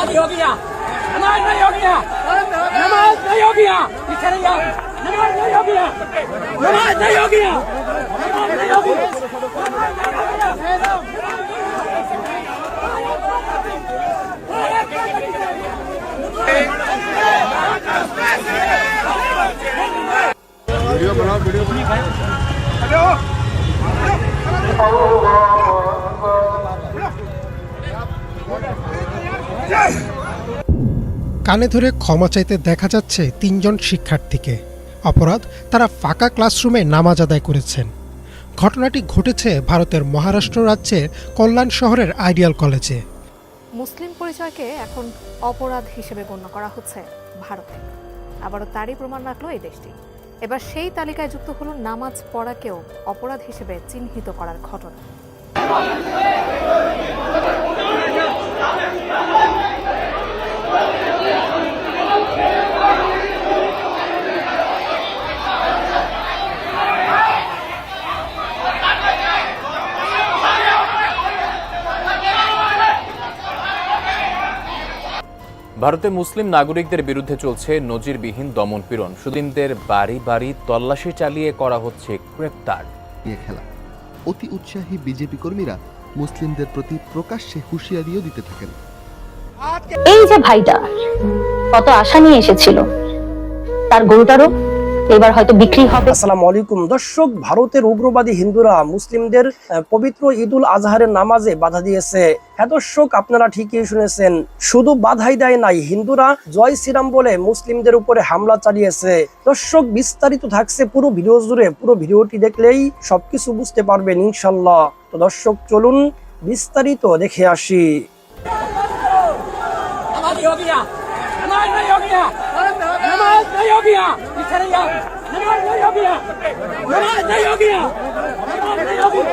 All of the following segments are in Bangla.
नमाज हो गया, नमाज नहीं हो गया, नमाज नहीं हो गया, पीछे नहीं जाओ, नमाज नहीं हो गया, नमाज नहीं हो गया, नमाज नहीं हो गया। वीडियो बनाओ, वीडियो কানে ধরে ক্ষমা চাইতে দেখা যাচ্ছে তিনজন শিক্ষার্থীকে। অপরাধ, তারা ফাঁকা ক্লাসরুমে নামাজ আদায় করেছেন। ঘটনাটি ঘটেছে ভারতের মহারাষ্ট্র রাজ্যের কল্যাণ শহরের আইডিয়াল কলেজে। মুসলিম পরিচয়কে এখন অপরাধ হিসেবে গণ্য করা হচ্ছে ভারতে। আবারও তারই প্রমাণ রাখলো এই দেশটি। এবার সেই তালিকায় যুক্ত হলো নামাজ পড়াকেও অপরাধ হিসেবে চিহ্নিত করার ঘটনা। ভারতে মুসলিম নাগরিকদের বিরুদ্ধে চলছে নজিরবিহীন দমনপীড়ন। সুদিনদের বাড়ি বাড়ি তল্লাশি চালিয়ে করা হচ্ছে গ্রেপ্তার। খেলা অতি উৎসাহী বিজেপি কর্মীরা মুসলিমদের প্রতি প্রকাশ্যে হুঁশিয়ারিও দিতে থাকেন। এই যে ভাইটা কত আশা নিয়ে এসেছিল, তার গরুটারও এবার হয়তো বিক্রি হবে। আসসালামু আলাইকুম দর্শক, ভারতের উগ্রবাদী হিন্দুরা মুসলিমদের পবিত্র ঈদুল আজহারের নামাজে বাধা দিয়েছে। হ্যাঁ দর্শক, আপনারা ঠিকই শুনেছেন, শুধু বাধাই দেয় নাই, হিন্দুরা জয় শ্রীরাম বলে মুসলিমদের উপরে হামলা চালিয়েছে। দর্শক, বিস্তারিত থাকছে পুরো ভিডিও জুড়ে, পুরো ভিডিওটি দেখলেই সবকিছু বুঝতে পারবেন ইনশাল্লাহ। তো দর্শক চলুন বিস্তারিত দেখে আসি। नमाज हो गया, नमाज नहीं हो गया, नमाज नहीं हो गया, पीछे नहीं जाओ, नमाज नहीं हो गया, नमाज नहीं हो गया, नमाज नहीं हो गया।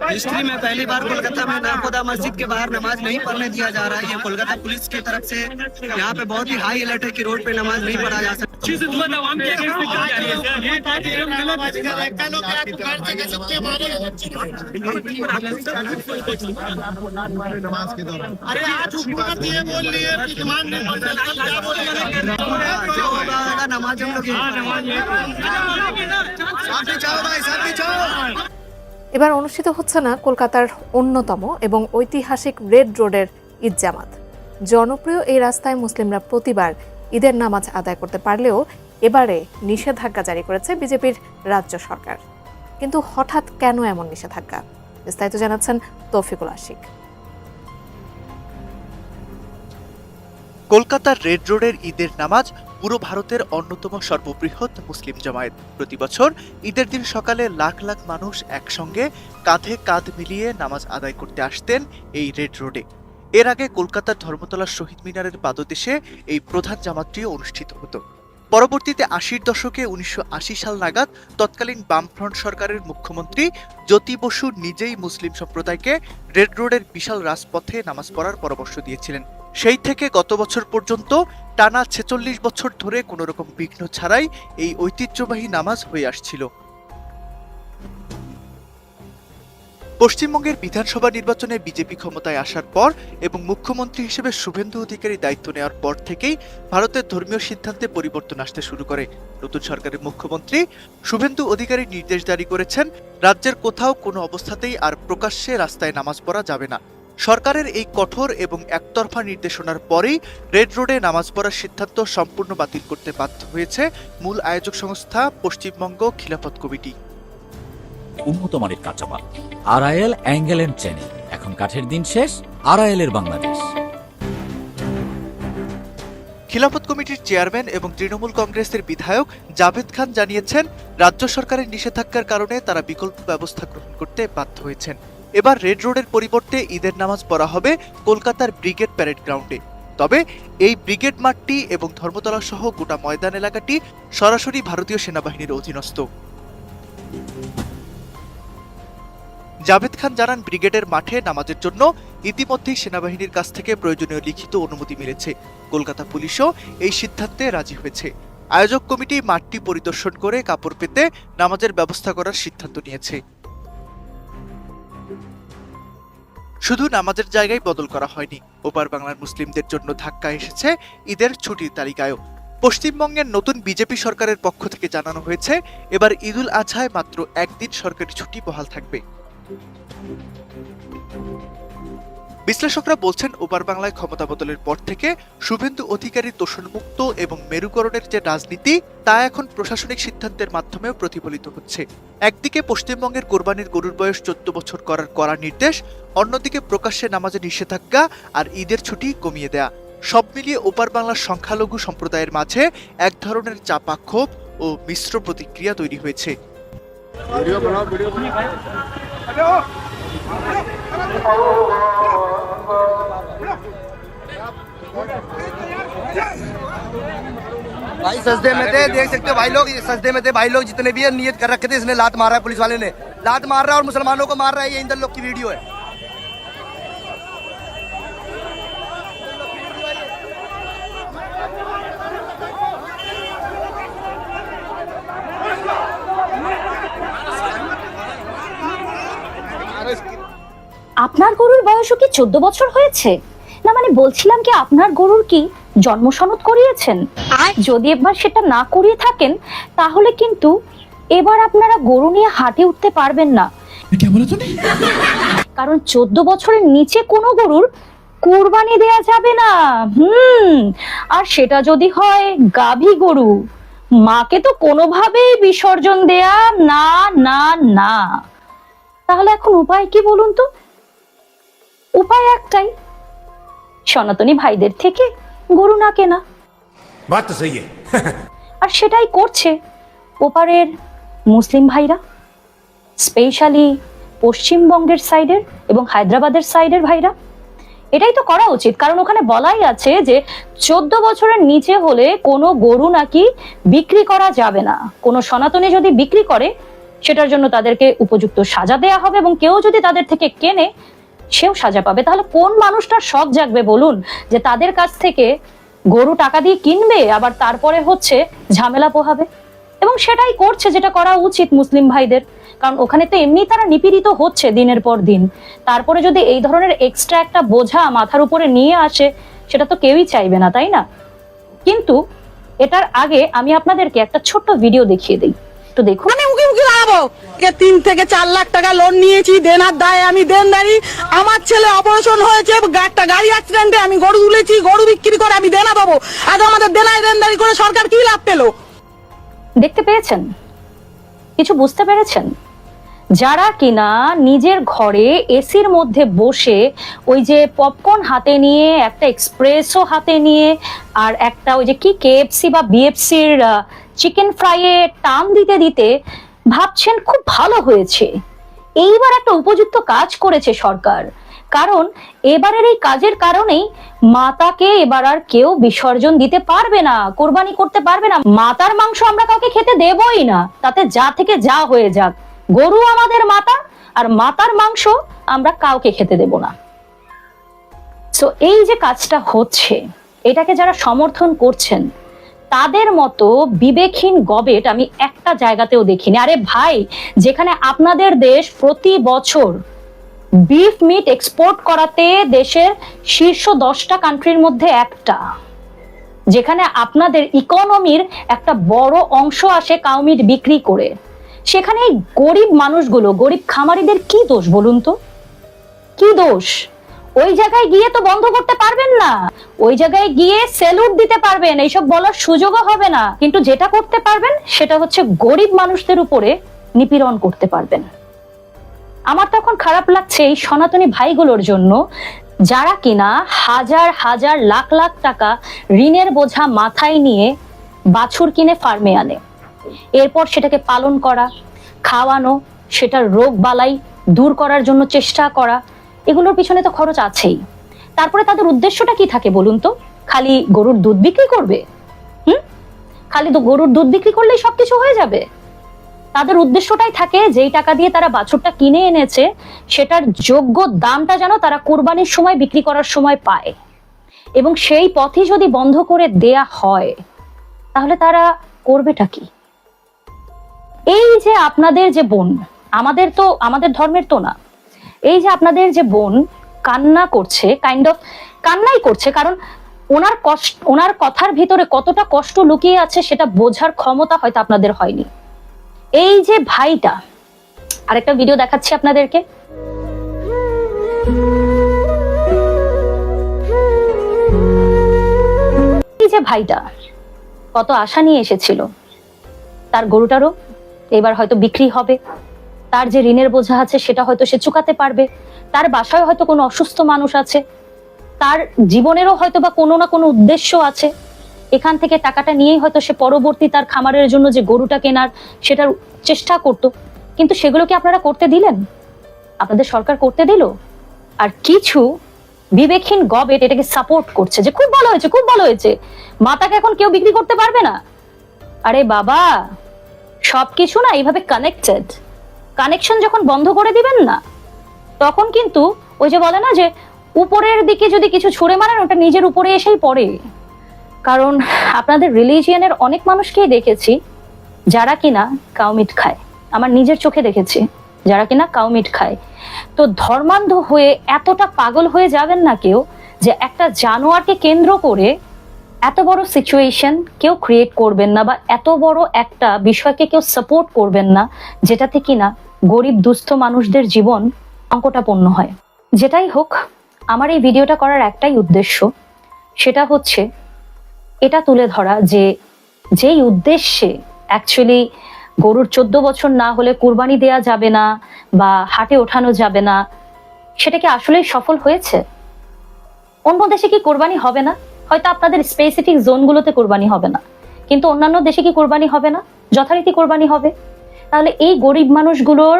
हिस्ट्री में पहली बार कोलकाता में नागोदा मस्जिद के बाहर नमाज नहीं पढ़ने दिया जा रहा है। ये कोलकाता पुलिस की तरफ से यहाँ पे बहुत ही हाई अलर्ट है कि रोड पे नमाज नहीं पढ़ा जा सकता। नमाज हम लोग এবার অনুষ্ঠিত হচ্ছে না কলকাতার অন্যতম এবং ঐতিহাসিক রেড রোডের ঈদ জামাত। জনপ্রিয় এই রাস্তায় মুসলিমরা প্রতিবার ঈদের নামাজ আদায় করতে পারলেও এবারে নিষেধাজ্ঞা জারি করেছে বিজেপির রাজ্য সরকার। কিন্তু হঠাৎ কেন এমন নিষেধাজ্ঞা, বিস্তারিত জানাচ্ছেন তৌফিকুল আশিক। কলকাতার রেড রোডের ঈদের নামাজ পুরো ভারতের অন্যতম সর্ববৃহৎ মুসলিম জামায়াত। প্রতি বছর ঈদের দিন সকালে লাখ লাখ মানুষ একসঙ্গে কাঁধে কাঁধ মিলিয়ে নামাজ আদায় করতে আসতেন এই রেড রোডে। এর আগে কলকাতার ধর্মতলার শহীদ মিনারের পাদদেশে এই প্রধান জামাতটিও অনুষ্ঠিত হতো। পরবর্তীতে ৮০-র দশকে ১৯৮০ সাল নাগাদ তৎকালীন বামফ্রন্ট সরকারের মুখ্যমন্ত্রী জ্যোতি বসু নিজেই মুসলিম সম্প্রদায়কে রেড রোডের বিশাল রাজপথে নামাজ পড়ার পরামর্শ দিয়েছিলেন। সেই থেকে গত বছর পর্যন্ত টানা ৪৬ বছর ধরে কোনো রকম বিঘ্ন ছাড়াই এই ঐতিহ্যবাহী নামাজ হয়ে আসছিল। পশ্চিমবঙ্গের বিধানসভা নির্বাচনে বিজেপি ক্ষমতায় আসার পর এবং মুখ্যমন্ত্রী হিসেবে শুভেন্দু অধিকারী দায়িত্ব নেওয়ার পর থেকেই ভারতের ধর্মীয় সিদ্ধান্তে পরিবর্তন আসতে শুরু করে। নতুন সরকারের মুখ্যমন্ত্রী শুভেন্দু অধিকারী নির্দেশ জারি করেছেন, রাজ্যের কোথাও কোনো অবস্থাতেই আর প্রকাশ্যে রাস্তায় নামাজ পড়া যাবে না। সরকারের এই কঠোর এবং একতরফা নির্দেশনার পরেই রেড রোডে নামাজ পড়ার সিদ্ধান্ত সম্পূর্ণ বাতিল করতে বাধ্য হয়েছে মূল আয়োজক সংস্থা পশ্চিমবঙ্গ খিলাফত কমিটি। উন্নত মানের কাঁচামাল আরআইএল অ্যাঙ্গেল এন্ড চ্যানেল, এখন কাঠের দিন শেষ, আরআইএল এর বাংলাদেশ। খিলাফত কমিটির চেয়ারম্যান এবং তৃণমূল কংগ্রেসের বিধায়ক জাভেদ খান জানিয়েছেন, রাজ্য সরকারের নিষেধাজ্ঞার কারণে তারা বিকল্প ব্যবস্থা গ্রহণ করতে বাধ্য হয়েছেন। এবার রেড রোডের পরিবর্তে ঈদের নামাজ পড়া হবে কলকাতার ব্রিগেড প্যারেড গ্রাউন্ডে। তবে এই ব্রিগেড মাঠটি এবং ধর্মতলা সহ গোটা ময়দান এলাকাটি সরাসরি ভারতীয় সেনাবাহিনীর অধীনস্থ। জাভেদ খান জানান, ব্রিগেডের মাঠে নামাজের জন্য ইতিমধ্যেই সেনাবাহিনীর কাছ থেকে প্রয়োজনীয় লিখিত অনুমতি মিলেছে। কলকাতা পুলিশও এই সিদ্ধান্তে রাজি হয়েছে। আয়োজক কমিটি মাঠটি পরিদর্শন করে কাপড় পেতে নামাজের ব্যবস্থা করার সিদ্ধান্ত নিয়েছে। শুধু নামাজের জায়গায় বদল করা হয়নি, ওপার বাংলার মুসলিমদের জন্য ধাক্কা এসেছে ঈদের ছুটির তালিকায়ও। পশ্চিমবঙ্গের নতুন বিজেপি সরকারের পক্ষ থেকে জানানো হয়েছে, এবার ঈদুল আজহায় মাত্র একদিন সরকারি ছুটি বহাল থাকবে। বিশ্লেষকরা বলছেন, ওপার বাংলায় ক্ষমতা বদলের পর থেকে শুভেন্দু অধিকারীর দূষণমুক্ত এবং মেরুকরণের যে রাজনীতি, তা এখন প্রশাসনিক সিদ্ধান্তের মাধ্যমেও প্রতিফলিত হচ্ছে। একদিকে পশ্চিমবঙ্গের কোরবানির গরুর বয়স ১৪ বছর করার কড়া নির্দেশ, অন্যদিকে প্রকাশ্যে নামাজে নিষেধাজ্ঞা আর ঈদের ছুটি কমিয়ে দেয়া। সব মিলিয়ে ওপার বাংলার সংখ্যালঘু সম্প্রদায়ের মাঝে এক ধরনের চাপা ক্ষোভ ও মিশ্র প্রতিক্রিয়া তৈরি হয়েছে। भाई सजदे में थे, देख सकते हो भाई लोग, सजदे में थे भाई लोग जितने भी है, नियत कर रखे थे, इसने लात मारा है, पुलिस वाले ने लात मार रहा है और मुसलमानों को मार रहा है। ये इंदर लोग की वीडियो है। আপনার গরুর বয়সও কি 14 বছর হয়েছে? না মানে বলছিলাম কি, আপনার গরুর কি জন্ম সনদ করিয়েছেন? যদি একবার সেটা না করিয়ে থাকেন, তাহলে কিন্তু এবার আপনারা গরু নিয়ে হাটে উঠতে পারবেন না। কারণ 14 বছরের নিচে কোনো গরুর কুরবানি দেয়া যাবে না। আর সেটা যদি হয় গাভী গরু, মাকে তো কোনোভাবেই বিসর্জন দেয়া না না না। তাহলে এখন উপায় কি বলুন তো? উপায় একটাই, সনাতনী ভাইদের থেকে গরু না কেনা। আর সেটাই করছে ওপারের মুসলিম ভাইরা, স্পেশালি পশ্চিমবঙ্গের সাইডের এবং হায়দ্রাবাদের সাইডের ভাইরা। এটাই তো করা উচিত, কারণ ওখানে বলাই আছে যে 14 বছরের নিচে হলে কোনো গরু নাকি বিক্রি করা যাবে না। কোনো সনাতনী যদি বিক্রি করে, সেটার জন্য তাদেরকে উপযুক্ত সাজা দেয়া হবে, এবং কেউ যদি তাদের থেকে কেনে, সেও সাজা পাবে। তাহলে কোন মানুষটার শখ জাগবে বলুন যে তাদের কাছ থেকে গরু টাকা দিয়ে কিনবে, আবার তারপরে হচ্ছে ঝামেলা পোহাবে? এবং সেটাই করছে, যেটা করা উচিত মুসলিম ভাইদের। কারণ ওখানে তো এমনি তারা নিপীড়িত হচ্ছে দিনের পর দিন, তারপরে যদি এই ধরনের এক্সট্রা একটা বোঝা মাথার উপরে নিয়ে আসে, সেটা তো কেউই চাইবে না, তাই না? কিন্তু এটার আগে আমি আপনাদেরকে একটা ছোট্ট ভিডিও দেখিয়ে দিই, তো দেখুন। মানে উকি উকি লাগাবো, 3 থেকে 4 লাখ টাকা লোন নিয়েছি, দেনার দায় আমি দেনদারি। আমার ছেলে অপারেশন হয়েছে, একটা গাড়ি অ্যাক্সিডেন্টে, আমি গরু তুলেছি, গরু বিক্রি করে আমি দেনা দেবো। আজ আমাদের দেনায় দেনদারি করে সরকার কি লাভ পেলো? দেখতে পেয়েছেন? কিছু বুঝতে পেরেছেন? যারা কিনা নিজের ঘরে এসির মধ্যে বসে ওই যে পপকর্ন হাতে নিয়ে, একটা এক্সপ্রেসও হাতে নিয়ে, আর একটা ওই যে কি কেএফসি বা বিএফসির চিকেন ফ্রাইয়ে টান দিতে দিতে ভাবছেন খুব ভালো হয়েছে, এইবার একটা উপযুক্ত কাজ করেছে সরকার, কারণ এবারের এই কাজের কারণেই মাতাকে এবার আর কেউ বিসর্জন দিতে পারবে না, কোরবানি করতে পারবে না। মাতার মাংস আমরা কাউকে খেতে দেবই না, তাতে যা থেকে যা হয়ে যাক। গরু আমাদের মাতা, আর মাতার মাংস আমরা কাউকে খেতে দেব না। সো এই যে কাজটা হচ্ছে, এটাকে যারা সমর্থন করছেন তাদের মতো বিবেকহীন গবেট আমি একটা জায়গাতেও দেখিনি। আরে ভাই, যেখানে আপনাদের দেশ প্রতি বছর বিফ মিট এক্সপোর্ট করাতে দেশের শীর্ষ 10টা কান্ট্রির মধ্যে একটা, যেখানে আপনাদের ইকোনমির একটা বড় অংশ আসে কাউ মিট বিক্রি করে, সেখানে এই গরিব মানুষগুলো, গরিব খামারিদের কি দোষ বলুন তো? কি দোষ? ওই জায়গায় গিয়ে তো বন্ধ করতে পারবেন না, ওই জায়গায় গিয়ে স্যালুট দিতে পারবেন, এইসব বলার সুযোগও হবে না, কিন্তু যেটা করতে পারবেন সেটা হচ্ছে গরিব মানুষদের উপরে নিপীড়ন করতে পারবেন। আমার তো এখন খারাপ লাগছে এই সনাতনী ভাইগুলোর জন্য, যারা কিনা হাজার হাজার লাখ লাখ টাকা ঋণের বোঝা মাথায় নিয়ে বাছুর কিনে ফার্মে আনে, এরপর সেটাকে পালন করা, খাওয়ানো, সেটার রোগ বালাই দূর করার জন্য চেষ্টা করা, এগুলোর পিছনে তো খরচ আছেই। তারপরে তাদের উদ্দেশ্যটা কি থাকে বলুন তো? খালি গরুর দুধ বিক্রি করবে? খালি তো গরুর দুধ বিক্রি করলেই সবকিছু হয়ে যাবে? তাদের উদ্দেশ্যটাই থাকে যেই টাকা দিয়ে তারা বাছুরটা কিনে এনেছে সেটার যোগ্য দামটা যেন তারা কুরবানির সময় বিক্রি করার সময় পায়। এবং সেই পথই যদি বন্ধ করে দেয়া হয় তাহলে তারা করবেটা কি? এই যে আপনাদের যে বোন, আমাদের ধর্মের তো না, এই যে আপনাদের যে বোন কান্না করছে, কাইন্ড অফ কান্নাই করছে, কারণ ওনার কথার ভিতরে কতটা কষ্ট লুকিয়ে আছে সেটা বোঝার ক্ষমতা হয়তো আপনাদের হয়নি। এই যে ভাইটা, আরেকটা ভিডিও দেখাচ্ছি আপনাদেরকে। এই যে ভাইটা কত আশা নিয়ে এসেছিল, তার গরুটারও এবার হয়তো বিক্রি হবে, তার যে ঋণের বোঝা আছে সেটা হয়তো সে চুকাতে পারবে, তার বাসায় হয়তো কোনো অসুস্থ মানুষ আছে, তার জীবনেরও হয়তো বা কোনো না কোনো উদ্দেশ্য আছে, এখান থেকে টাকাটা নিয়েই হয়তো সে পরবর্তী তার খামারের জন্য যে গরুটা কেনার সেটার চেষ্টা করত। কিন্তু সেগুলো কি আপনারা করতে দিলেন? আপনাদের সরকার করতে দিল? আর কিছু বিবেকহীন গবেট এটাকে সাপোর্ট করছে যে খুব ভালো হয়েছে, খুব ভালো হয়েছে, মাতাকে এখন কেউ বিক্রি করতে পারবে না। আরে বাবা, সবকিছু না এইভাবে কানেক্টেড। কানেকশন যখন বন্ধ করে দিবেন না, তখন কিন্তু ওই যে বলে না যে উপরের দিকে যদি কিছু ছুঁড়ে মারেন ওটা নিজের উপরে এসেই পড়ে। কারণ আপনাদের রিলিজিয়ানের অনেক মানুষকেই দেখেছি যারা কিনা কাউমিট খায়, আমার নিজের চোখে দেখেছি যারা কিনা কাউমিট খায়। তো ধর্মান্ধ হয়ে এতটা পাগল হয়ে যাবেন না কেউ যে একটা জানোয়ারকে কেন্দ্র করে এত বড় সিচুয়েশন কেউ ক্রিয়েট করবেন না, বা এত বড় একটা বিষয়কে কেউ সাপোর্ট করবেন না যেটাতে কিনা গরিব দুস্থ মানুষদের জীবন সংকটাপন্ন হয়। যেটাই হোক, আমার এই ভিডিওটা করার একটাই উদ্দেশ্য, সেটা হচ্ছে এটা তুলে ধরা যে যেই উদ্দেশ্যে অ্যাকচুয়ালি গরুর 14 বছর না হলে কুরবানি দেয়া যাবে না বা হাটে ওঠানো যাবে না, সেটা কি আসলেই সফল হয়েছে? অন্য দেশে কি কোরবানি হবে না? হয়তো আপনাদের স্পেসিফিক জোনগুলোতে কোরবানি হবে না, কিন্তু অন্যান্য দেশে কি কোরবানি হবে না? যথারীতি কোরবানি হবে। তাহলে এই গরিব মানুষগুলোর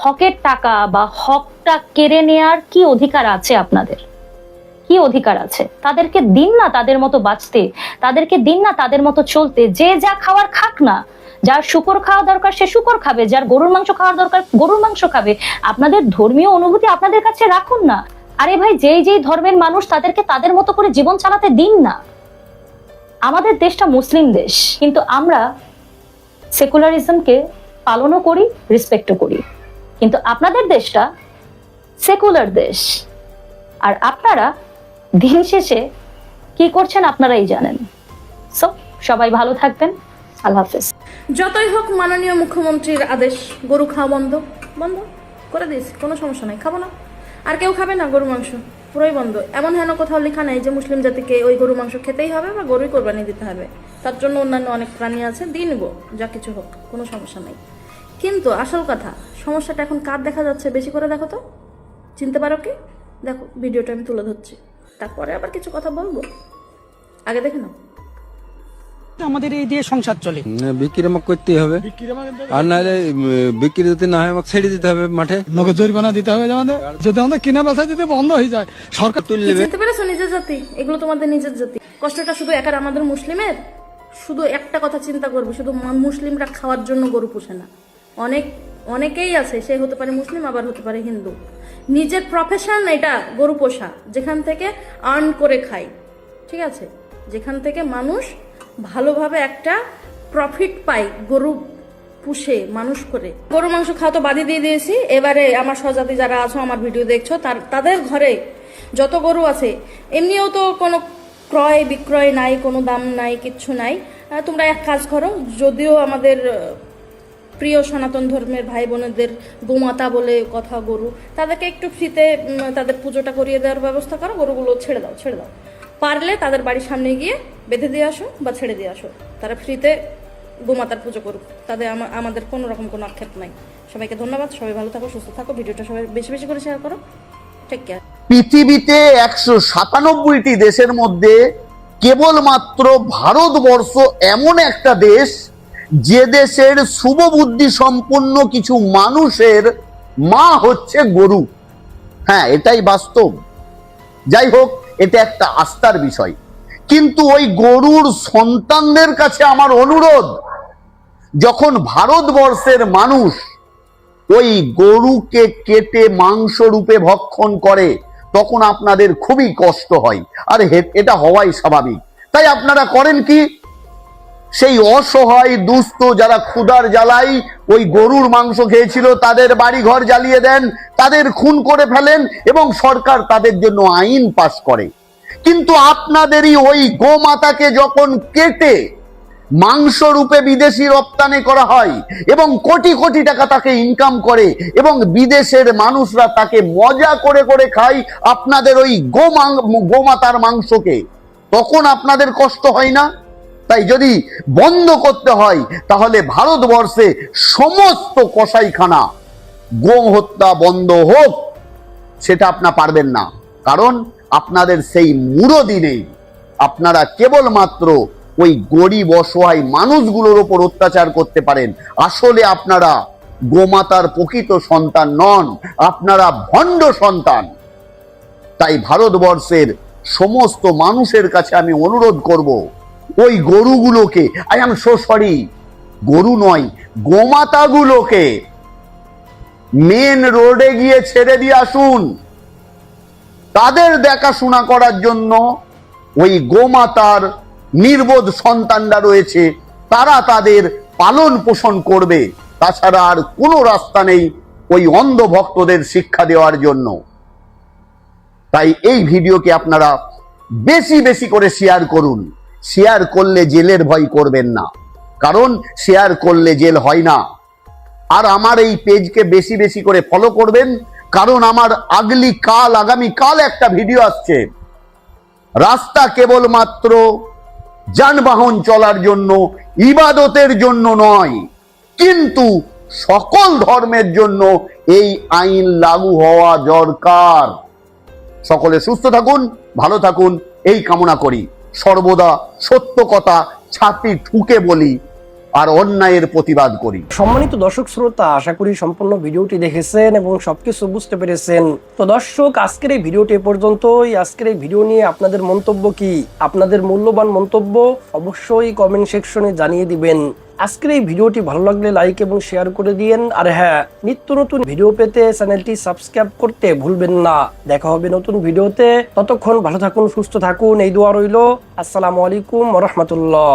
হকের টাকা বা হকটা কেড়ে নেয়ার কি অধিকার আছে আপনাদের? কি অধিকার আছে? তাদেরকে দিন না তাদের মতো বাঁচতে, তাদেরকে দিন না তাদের মতো চলতে। যে যা খাওয়ার খাক না, যার শুকর খাওয়া দরকার সে শুকর খাবে, যার গরুর মাংস খাওয়ার দরকার গরুর মাংস খাবে। আপনাদের ধর্মীয় অনুভূতি আপনাদের কাছে রাখুন না। আরে ভাই, যেই যেই ধর্মের মানুষ তাদেরকে তাদের মতো করে জীবন চালাতে দিন না। আমাদের দেশটা মুসলিম দেশ, কিন্তু আমরা সেকুলারিজমকে পালনও করি, রেসপেক্টও করি। কিন্তু আপনাদের দেশটা সেকুলার দেশ, আর আপনারা দিন শেষে কি করছেন আপনারাই জানেন। সো সবাই ভালো থাকবেন, আল্লাহ হাফেজ। যতই হোক মাননীয় মুখ্যমন্ত্রীর আদেশ, গরু খাওয়া বন্ধ করে দিয়েছে, কোনো সমস্যা নাই, খাবো না। আর কেউ খাবে না গরু মাংস, পুরোই বন্ধ। এমন হেন কোথাও লেখা নেই যে মুসলিম জাতিকে ওই গরু মাংস খেতেই হবে বা গরুই কোরবানি দিতে হবে। তার জন্য অন্যান্য অনেক প্রাণী আছে, দিয়ে নিব, যা কিছু হোক, কোনো সমস্যা নেই। কিন্তু আসল কথা, সমস্যাটা এখন কার দেখা যাচ্ছে? বেশি করে দেখো তো, চিনতে পারো কি? দেখো, ভিডিওটা আমি তুলে ধরছি, তারপরে আবার কিছু কথা বলবো, আগে দেখে নাও। আমাদের এই দিয়ে সংসার চলে। বিক্রি আমাকে করতেই হবে, আর নাহলে বিক্রি যদি না হয় আমাকে ছেড়ে দিতে হবে মাঠে, নগদ জরিমানা দিতে হবে আমাদের, যদি আমাদের কিনা বেচা যদি বন্ধ হয়ে যায় সরকার তুলে নেবে। চিনতে পেরেছো নিজের জাতি, এগুলো তোমাদের নিজের জাতি। কষ্টটা শুধু একার আমাদের মুসলিমের, শুধু একটা কথা চিন্তা করবে, শুধু মুসলিমরা খাওয়ার জন্য গরু পোষে না, অনেকেই আছে, সে হতে পারে মুসলিম আবার হতে পারে হিন্দু, নিজের প্রফেশন এটা গরু পোষা, যেখান থেকে আর্ন করে খায়, ঠিক আছে, যেখান থেকে মানুষ ভালোভাবে একটা প্রফিট পায়, গরু পুষে মানুষ করে। গরু মাংস খাওয়া তো বাদই দিয়ে দিয়েছি। এবারে আমার স্বজাতি যারা আছো, আমার ভিডিও দেখছো, তাদের ঘরে যত গরু আছে, এমনিও তো কোনো ক্রয় বিক্রয় নাই, কোনো দাম নাই, কিচ্ছু নাই। তোমরা এক কাজ করো, যদিও আমাদের প্রিয় সনাতন ধর্মের ভাই বোনেদের গোমাতা বলে কথা গরু, তাদেরকে একটু ফ্রিতে তাদের পুজোটা করিয়ে দেওয়ার ব্যবস্থা করো, গরুগুলো ছেড়ে দাও। পারলে তাদের বাড়ির সামনে গিয়ে বেঁধে দিয়ে আসো বা ছেড়ে দিয়ে আসো, তারা ফ্রিতে গোমাতার পুজো করুক, তাদের আমাদের কোনো রকম কোনো আক্ষেপ নাই। সবাইকে ধন্যবাদ, সবাই ভালো থাকো, সুস্থ থাকো, ভিডিওটা সবাই বেশি বেশি করে শেয়ার করো। Take care. পৃথিবীতে 197টি দেশের মধ্যে কেবলমাত্র ভারতবর্ষ এমন একটা দেশ, যে দেশের শুভবুদ্ধি সম্পন্ন কিছু মানুষের মা হচ্ছে গরু। হ্যাঁ, এটাই বাস্তব। যাই হোক, এটা একটা আস্থার বিষয়, কিন্তু ওই গরুর সন্তানদের কাছে আমার অনুরোধ, যখন ভারতবর্ষের মানুষ ওই গরুকে কেটে মাংস রূপে ভক্ষণ করে, তখন আপনাদের খুবই কষ্ট হয়, আর এটা হওয়াই স্বাভাবিক। তাই আপনারা করেন কি, সেই অসহায় দুস্থ যারা ক্ষুধার জ্বালাই ওই গরুর মাংস খেয়েছিল, তাদের বাড়ি ঘর জ্বালিয়ে দেন, তাদের খুন করে ফেলেন, এবং সরকার তাদের জন্য আইন পাশ করে। কিন্তু আপনাদেরই ওই গোমাতাকে যখন কেটে মাংস রূপে বিদেশি রপ্তানি করা হয় এবং কোটি কোটি টাকা তাকে ইনকাম করে, এবং বিদেশের মানুষরা তাকে মজা করে করে খায় আপনাদের ওই গোমাতার মাংসকে, তখন আপনাদের কষ্ট হয় না? তাই যদি বন্ধ করতে হয়, তাহলে ভারতবর্ষে সমস্ত কসাইখানা গো হত্যা বন্ধ হোক, সেটা আপনারা পারবেন না, কারণ আপনাদের সেই মুরদি নেই। আপনারা কেবলমাত্র ওই গরিব অসহায় মানুষগুলোর উপর অত্যাচার করতে পারেন। আসলে আপনারা গোমাতার প্রকৃত সন্তান নন, আপনারা ভণ্ড সন্তান। তাই ভারতবর্ষের সমস্ত মানুষের কাছে আমি অনুরোধ করব, ওই গরুগুলোকে, আই এম সো সরি, গরু নয়, গোমাতাগুলোকে মেন রোডে গিয়ে ছেড়ে দিয়ে আসুন। তাদের দেখাশোনা করার জন্য ওই গোমাতার নির্বোধ সন্তানরা রয়েছে, তারা তাদের পালন পোষণ করবে। তাছাড়া আর কোনো রাস্তা নেই ওই অন্ধ ভক্তদের শিক্ষা দেওয়ার জন্য। তাই এই ভিডিওকে আপনারা বেশি বেশি করে শেয়ার করুন। শেয়ার করলে জেলের ভয় করবেন না, কারণ শেয়ার করলে জেল হয় না। আর আমার এই পেজকে বেশি বেশি করে ফলো করবেন, কারণ আমার আগামী কাল একটা ভিডিও আসছে। রাস্তা কেবলমাত্র যানবাহন চলার জন্য, ইবাদতের জন্য নয়, কিন্তু সকল ধর্মের জন্য এই আইন লাগু হওয়া দরকার। সকলে সুস্থ থাকুন, ভালো থাকুন, এই কামনা করি। সর্বদা সত্য কথা ছাতি ঠুকে বলি, আর অন্যায়ের প্রতিবাদ করি। সম্মানিত দর্শক শ্রোতা, আশা করি সম্পূর্ণ ভিডিওটি দেখেছেন এবং সবকিছু বুঝতে পেরেছেন। তো দর্শক, আজকের এই ভিডিওটি এ পর্যন্তই। আজকের এই ভিডিও নিয়ে আপনাদের মন্তব্য কি? আপনাদের মূল্যবান মন্তব্য অবশ্যই কমেন্ট সেকশনে জানিয়ে দিবেন। আজকের এই ভিডিওটি ভালো লাগলে লাইক এবং শেয়ার করে দিয়েন। আর হ্যাঁ, নিত্য নতুন ভিডিও পেতে চ্যানেলটি সাবস্ক্রাইব করতে ভুলবেন না। দেখা হবে নতুন ভিডিওতে, ততক্ষণ ভালো থাকুন, সুস্থ থাকুন, এই দোয়া রইল। আসসালামু আলাইকুম ওয়া রাহমাতুল্লাহ।